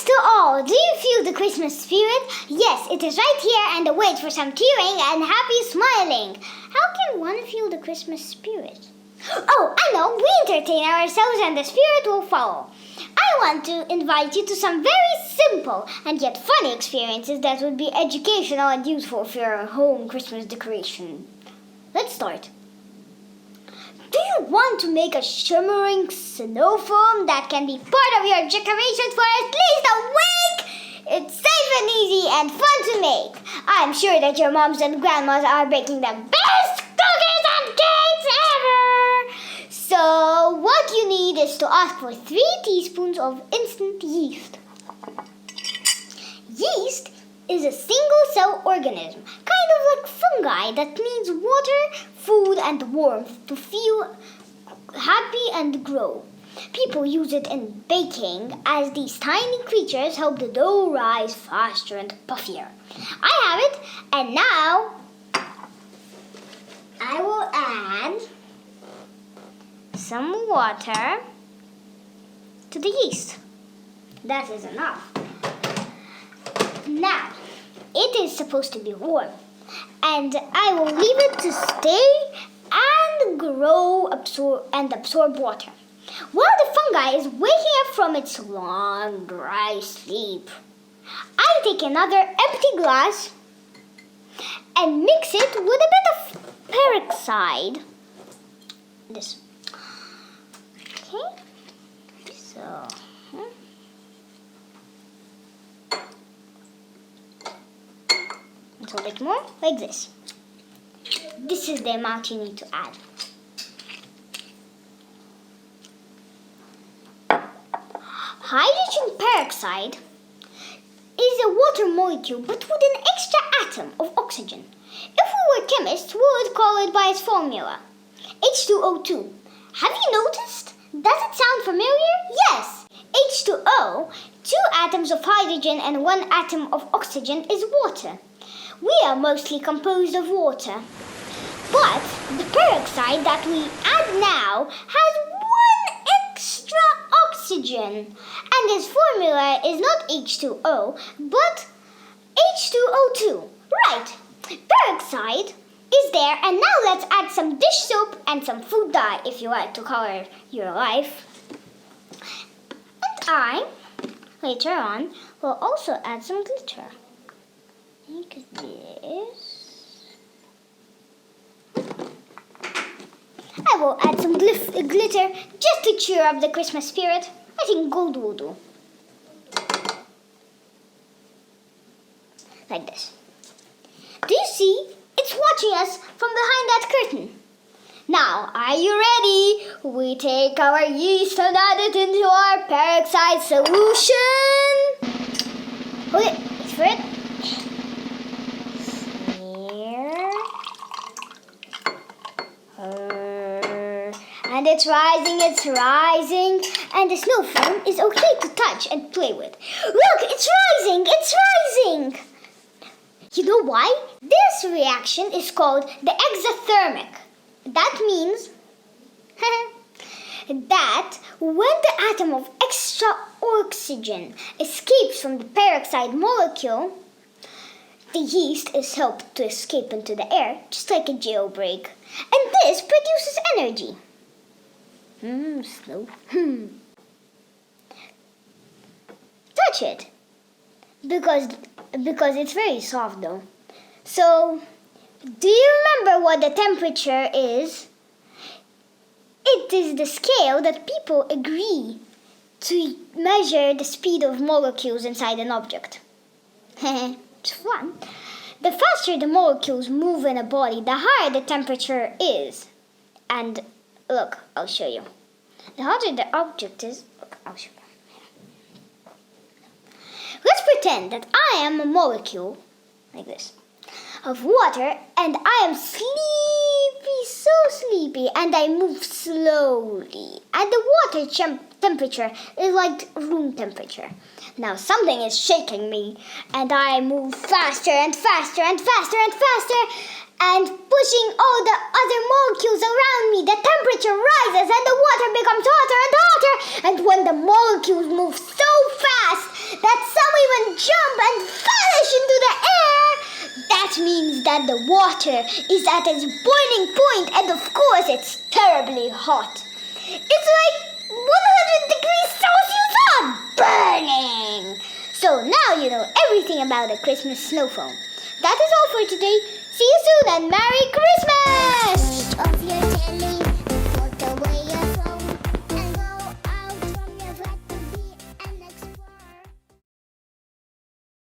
to all! Do you feel the Christmas spirit? Yes, it is right here and awaits for some cheering and happy smiling. How can one feel the Christmas spirit? Oh, I know! We entertain ourselves and the spirit will follow. I want to invite you to some very simple and yet funny experiences that would be educational and useful for your home Christmas decoration. Let's start. Do you want to make a shimmering snow foam that can be part of your decorations for at least a week? It's safe and easy and fun to make. I'm sure that your moms and grandmas are baking the best cookies and cakes ever. So what you need is to ask for 3 teaspoons of instant yeast. Yeast is a single-cell organism, kind of like fungi that needs water, food, and warmth to feel happy and grow. People use it in baking as these tiny creatures help the dough rise faster and puffier. I have it, and now I will add some water to the yeast. That is enough. Now, it is supposed to be warm, and I will leave it to stay and grow and absorb water, while the fungi is waking up from its long, dry sleep. I take another empty glass and mix it with a bit of peroxide. This. Okay, so... a bit more, like this. This is the amount you need to add. Hydrogen peroxide is a water molecule but with an extra atom of oxygen. If we were chemists, we would call it by its formula, H2O2. Have you noticed? Does it sound familiar? Yes! H2O, 2 atoms of hydrogen and 1 atom of oxygen is water. We are mostly composed of water. But the peroxide that we add now has 1 extra oxygen. And its formula is not H2O, but H2O2. Right. Peroxide is there, and now let's add some dish soap and some food dye if you like to color your life. And I, later on, will also add some glitter. Like this. I will add some glitter just to cheer up the Christmas spirit. I think gold will do. Like this. Do you see? It's watching us from behind that curtain. Now, are you ready? We take our yeast and add it into our peroxide solution. Okay, wait for it. And it's rising, and the snow foam is okay to touch and play with. Look, it's rising! You know why? This reaction is called the exothermic. That means that when the atom of extra oxygen escapes from the peroxide molecule, the yeast is helped to escape into the air, just like a jailbreak. And this produces energy. Snow. Touch it. Because it's very soft though. So, do you remember what the temperature is? It is the scale that people agree to measure the speed of molecules inside an object. It's fun. The faster the molecules move in a body, the higher the temperature is. And look, I'll show you. The hotter the object is, look, I'll show you. Let's pretend that I am a molecule, like this, of water, and I am sleepy, so sleepy, and I move slowly. And the water temperature is like room temperature. Now something is shaking me, and I move faster and faster and faster and faster, and pushing all the other molecules around me. The temperature rises and the water becomes hotter and hotter. And when the molecules move so fast that That means that the water is at its boiling point, and of course it's terribly hot. It's like 100 degrees Celsius hot, burning. So now you know everything about a Christmas snow phone. That is all for today. See you soon and Merry Christmas!